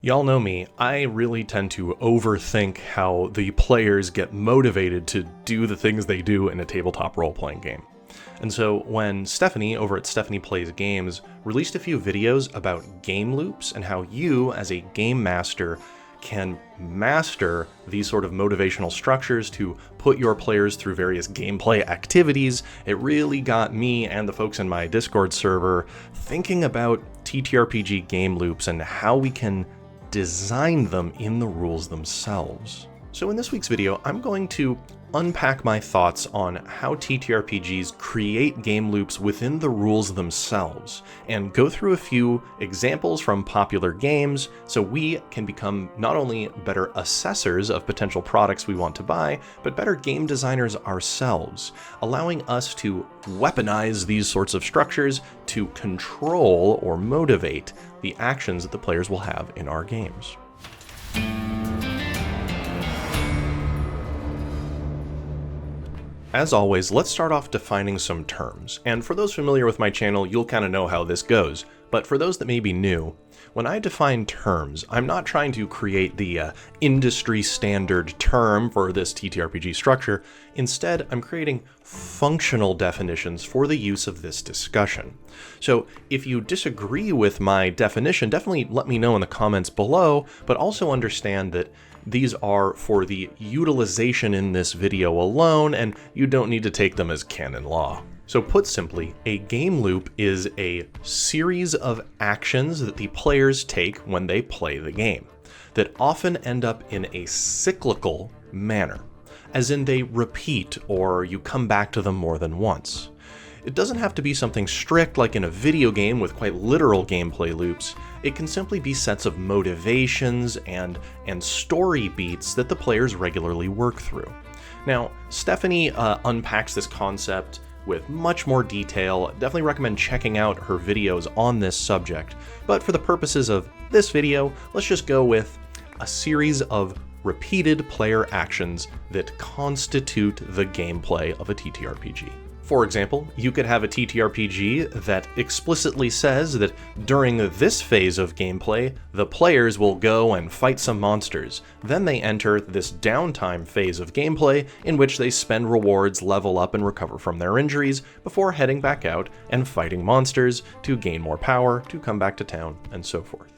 Y'all know me, I really tend to overthink how the players get motivated to do the things they do in a tabletop role-playing game. And so when Stephanie over at Stephanie Plays Games released a few videos about game loops and how you, as a game master, can master these sort of motivational structures to put your players through various gameplay activities, it really got me and the folks in my Discord server thinking about TTRPG game loops and how we can design them in the rules themselves. So in this week's video, I'm going to unpack my thoughts on how TTRPGs create game loops within the rules themselves, and go through a few examples from popular games so we can become not only better assessors of potential products we want to buy, but better game designers ourselves, allowing us to weaponize these sorts of structures to control or motivate the actions that the players will have in our games. As always, let's start off defining some terms, and for those familiar with my channel, you'll kind of know how this goes, but for those that may be new, when I define terms, I'm not trying to create the industry standard term for this TTRPG structure. Instead, I'm creating functional definitions for the use of this discussion. So if you disagree with my definition, definitely let me know in the comments below, but also understand that these are for the utilization in this video alone, and you don't need to take them as canon law. So put simply, a game loop is a series of actions that the players take when they play the game, that often end up in a cyclical manner, as in they repeat or you come back to them more than once. It doesn't have to be something strict like in a video game with quite literal gameplay loops. It can simply be sets of motivations and story beats that the players regularly work through. Now, Stephanie unpacks this concept with much more detail. Definitely recommend checking out her videos on this subject. But for the purposes of this video, let's just go with a series of repeated player actions that constitute the gameplay of a TTRPG. For example, you could have a TTRPG that explicitly says that during this phase of gameplay, the players will go and fight some monsters. Then they enter this downtime phase of gameplay in which they spend rewards, level up, and recover from their injuries before heading back out and fighting monsters to gain more power, to come back to town, and so forth.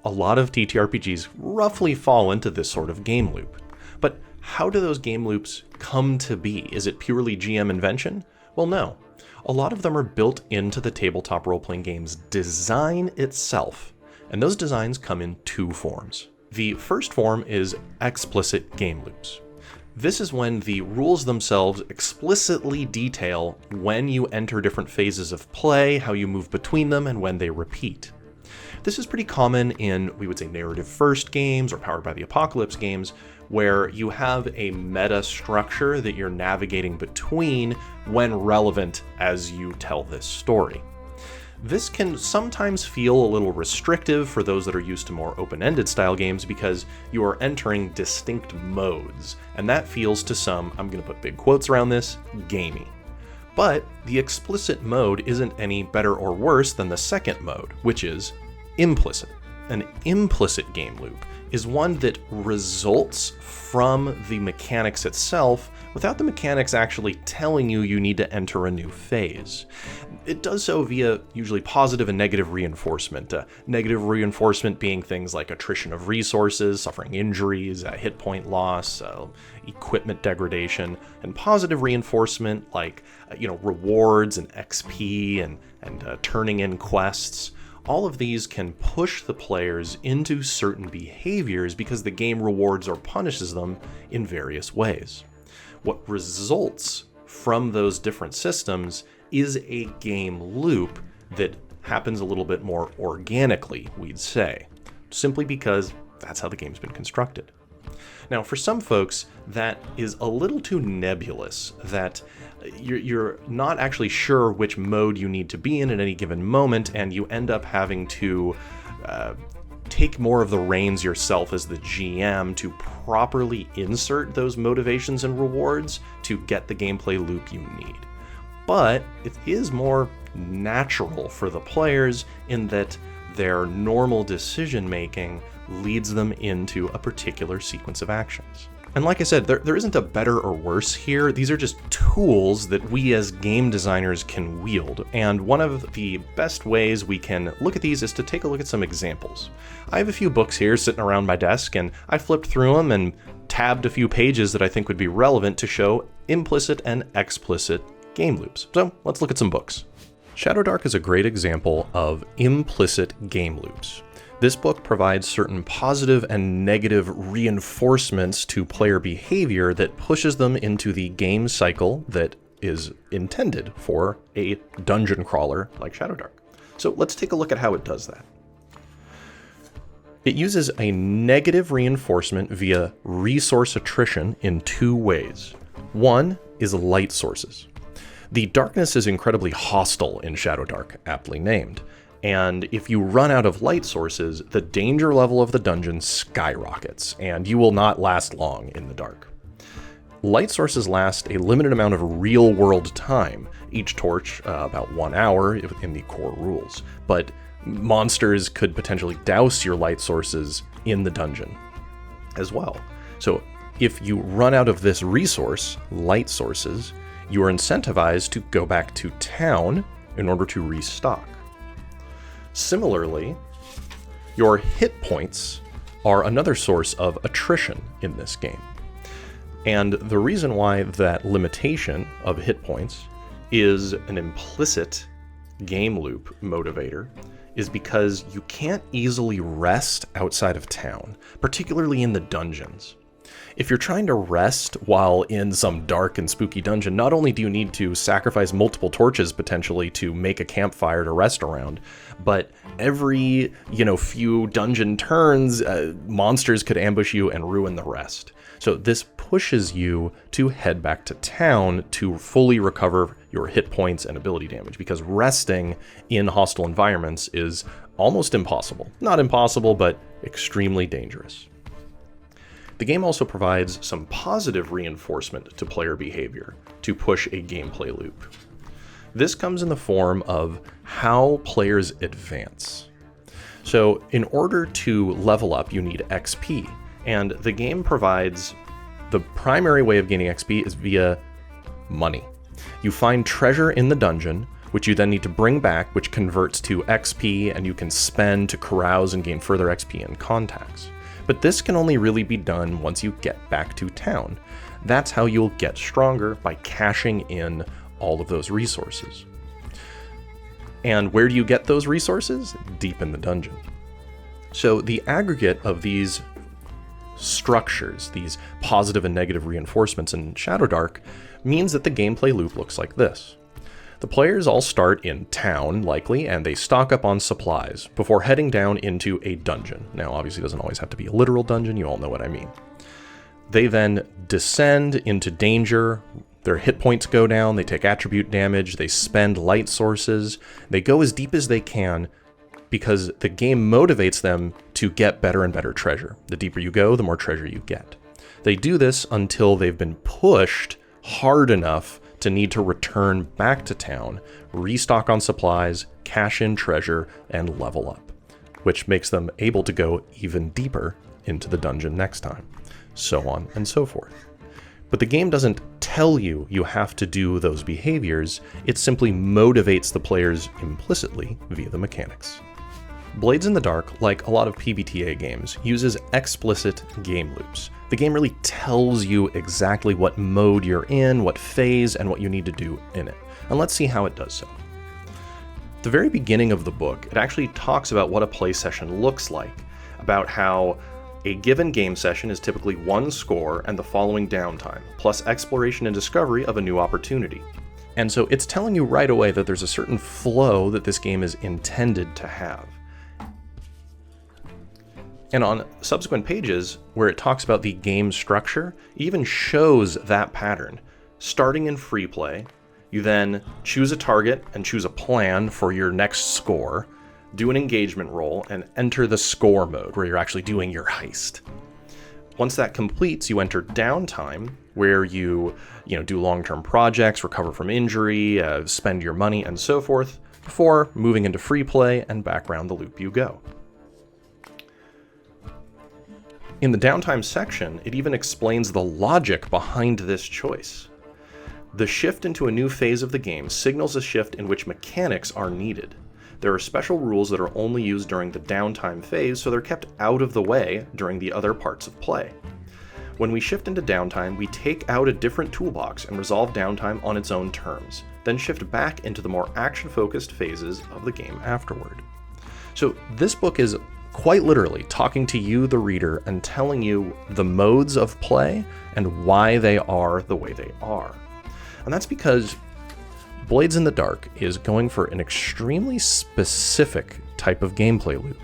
A lot of TTRPGs roughly fall into this sort of game loop. But how do those game loops come to be? Is it purely GM invention? Well, no. A lot of them are built into the tabletop role-playing game's design itself, and those designs come in two forms. The first form is explicit game loops. This is when the rules themselves explicitly detail when you enter different phases of play, how you move between them, and when they repeat. This is pretty common in, we would say, narrative-first games or Powered by the Apocalypse games, where you have a meta structure that you're navigating between when relevant as you tell this story. This can sometimes feel a little restrictive for those that are used to more open-ended style games because you are entering distinct modes, and that feels to some, I'm going to put big quotes around this, gamey. But the explicit mode isn't any better or worse than the second mode, which is implicit. An implicit game loop is one that results from the mechanics itself without the mechanics actually telling you you need to enter a new phase. It does so via usually positive and negative reinforcement. Negative reinforcement being things like attrition of resources, suffering injuries, hit point loss, equipment degradation, and positive reinforcement like rewards and XP and turning in quests. All of these can push the players into certain behaviors because the game rewards or punishes them in various ways. What results from those different systems is a game loop that happens a little bit more organically, we'd say, simply because that's how the game's been constructed. Now, for some folks, that is a little too nebulous, that you're not actually sure which mode you need to be in at any given moment, and you end up having to take more of the reins yourself as the GM to properly insert those motivations and rewards to get the gameplay loop you need. But it is more natural for the players in that their normal decision making leads them into a particular sequence of actions. And like I said, there isn't a better or worse here. These are just tools that we as game designers can wield. And one of the best ways we can look at these is to take a look at some examples. I have a few books here sitting around my desk, and I flipped through them and tabbed a few pages that I think would be relevant to show implicit and explicit game loops. So let's look at some books. Shadowdark is a great example of implicit game loops. This book provides certain positive and negative reinforcements to player behavior that pushes them into the game cycle that is intended for a dungeon crawler like Shadowdark. So let's take a look at how it does that. It uses a negative reinforcement via resource attrition in two ways. One is light sources. The darkness is incredibly hostile in Shadowdark, aptly named. And if you run out of light sources, the danger level of the dungeon skyrockets, and you will not last long in the dark. Light sources last a limited amount of real-world time, each torch about 1 hour in the core rules, but monsters could potentially douse your light sources in the dungeon as well. So if you run out of this resource, light sources, you are incentivized to go back to town in order to restock. Similarly, your hit points are another source of attrition in this game. And the reason why that limitation of hit points is an implicit game loop motivator is because you can't easily rest outside of town, particularly in the dungeons. If you're trying to rest while in some dark and spooky dungeon, not only do you need to sacrifice multiple torches potentially to make a campfire to rest around, but every, few dungeon turns, monsters could ambush you and ruin the rest. So this pushes you to head back to town to fully recover your hit points and ability damage, because resting in hostile environments is almost impossible. Not impossible, but extremely dangerous. The game also provides some positive reinforcement to player behavior to push a gameplay loop. This comes in the form of how players advance. So in order to level up, you need XP, and the game provides the primary way of gaining XP is via money. You find treasure in the dungeon, which you then need to bring back, which converts to XP, and you can spend to carouse and gain further XP and contacts. But this can only really be done once you get back to town. That's how you'll get stronger, by cashing in all of those resources. And where do you get those resources? Deep in the dungeon. So the aggregate of these structures, these positive and negative reinforcements in Shadowdark, means that the gameplay loop looks like this. The players all start in town, likely, and they stock up on supplies before heading down into a dungeon. Now, obviously, it doesn't always have to be a literal dungeon, you all know what I mean. They then descend into danger, their hit points go down, they take attribute damage, they spend light sources, they go as deep as they can because the game motivates them to get better and better treasure. The deeper you go, the more treasure you get. They do this until they've been pushed hard enough to need to return back to town, restock on supplies, cash in treasure, and level up, which makes them able to go even deeper into the dungeon next time, so on and so forth. But the game doesn't tell you you have to do those behaviors, it simply motivates the players implicitly via the mechanics. Blades in the Dark, like a lot of PBTA games, uses explicit game loops. The game really tells you exactly what mode you're in, what phase, and what you need to do in it. And let's see how it does so. At the very beginning of the book, it actually talks about what a play session looks like, about how a given game session is typically one score and the following downtime, plus exploration and discovery of a new opportunity. And so it's telling you right away that there's a certain flow that this game is intended to have. And on subsequent pages, where it talks about the game structure, it even shows that pattern. Starting in free play, you then choose a target and choose a plan for your next score, do an engagement roll, and enter the score mode, where you're actually doing your heist. Once that completes, you enter downtime, where you do long-term projects, recover from injury, spend your money, and so forth, before moving into free play and back around the loop you go. In the downtime section, it even explains the logic behind this choice. The shift into a new phase of the game signals a shift in which mechanics are needed. There are special rules that are only used during the downtime phase, so they're kept out of the way during the other parts of play. When we shift into downtime, we take out a different toolbox and resolve downtime on its own terms, then shift back into the more action-focused phases of the game afterward. So this book is quite literally talking to you, the reader, and telling you the modes of play and why they are the way they are. And that's because Blades in the Dark is going for an extremely specific type of gameplay loop.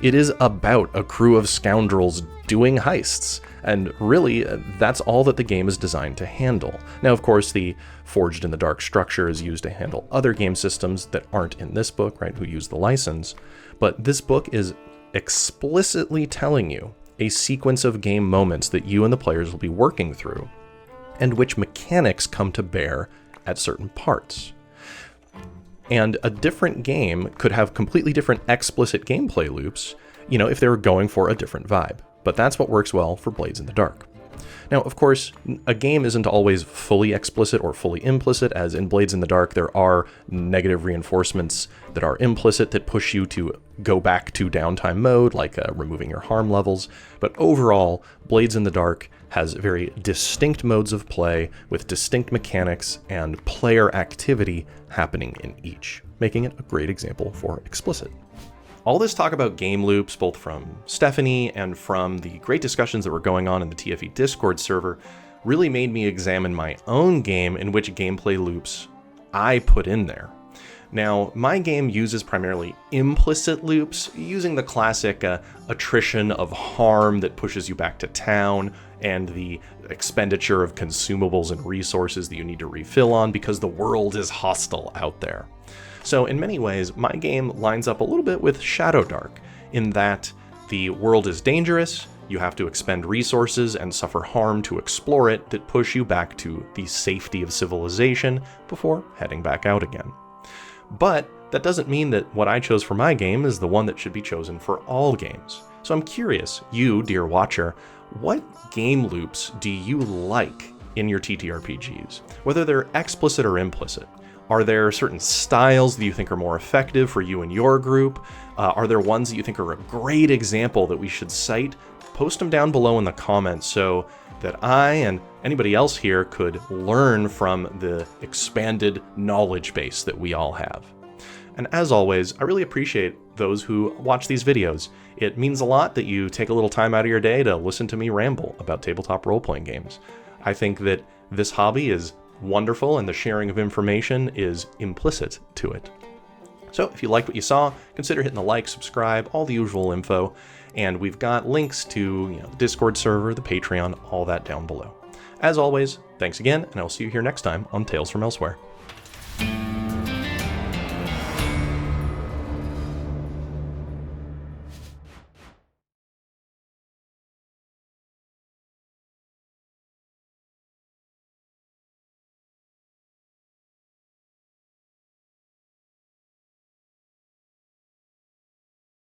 It is about a crew of scoundrels doing heists, and really, that's all that the game is designed to handle. Now, of course, the Forged in the Dark structure is used to handle other game systems that aren't in this book, right, who use the license, but this book is explicitly telling you a sequence of game moments that you and the players will be working through, and which mechanics come to bear at certain parts. And a different game could have completely different explicit gameplay loops, if they were going for a different vibe. But that's what works well for Blades in the Dark. Now, of course, a game isn't always fully explicit or fully implicit, as in Blades in the Dark there are negative reinforcements that are implicit that push you to go back to downtime mode, like removing your harm levels. But overall, Blades in the Dark has very distinct modes of play with distinct mechanics and player activity happening in each, making it a great example for explicit. All this talk about game loops, both from Stephanie and from the great discussions that were going on in the TFE Discord server, really made me examine my own game and which gameplay loops I put in there. Now, my game uses primarily implicit loops, using the classic attrition of harm that pushes you back to town, and the expenditure of consumables and resources that you need to refill on because the world is hostile out there. So in many ways, my game lines up a little bit with Shadow Dark, in that the world is dangerous, you have to expend resources and suffer harm to explore it that push you back to the safety of civilization before heading back out again. But that doesn't mean that what I chose for my game is the one that should be chosen for all games. So I'm curious, you, dear watcher, what game loops do you like in your TTRPGs? Whether they're explicit or implicit. Are there certain styles that you think are more effective for you and your group? Are there ones that you think are a great example that we should cite? Post them down below in the comments so that I and anybody else here could learn from the expanded knowledge base that we all have. And as always, I really appreciate those who watch these videos. It means a lot that you take a little time out of your day to listen to me ramble about tabletop role-playing games. I think that this hobby is wonderful and the sharing of information is implicit to it. So if you liked what you saw, consider hitting the like, subscribe, all the usual info, and we've got links to the Discord server, the Patreon, all that down below. As always, thanks again, and I'll see you here next time on Tales from Elsewhere.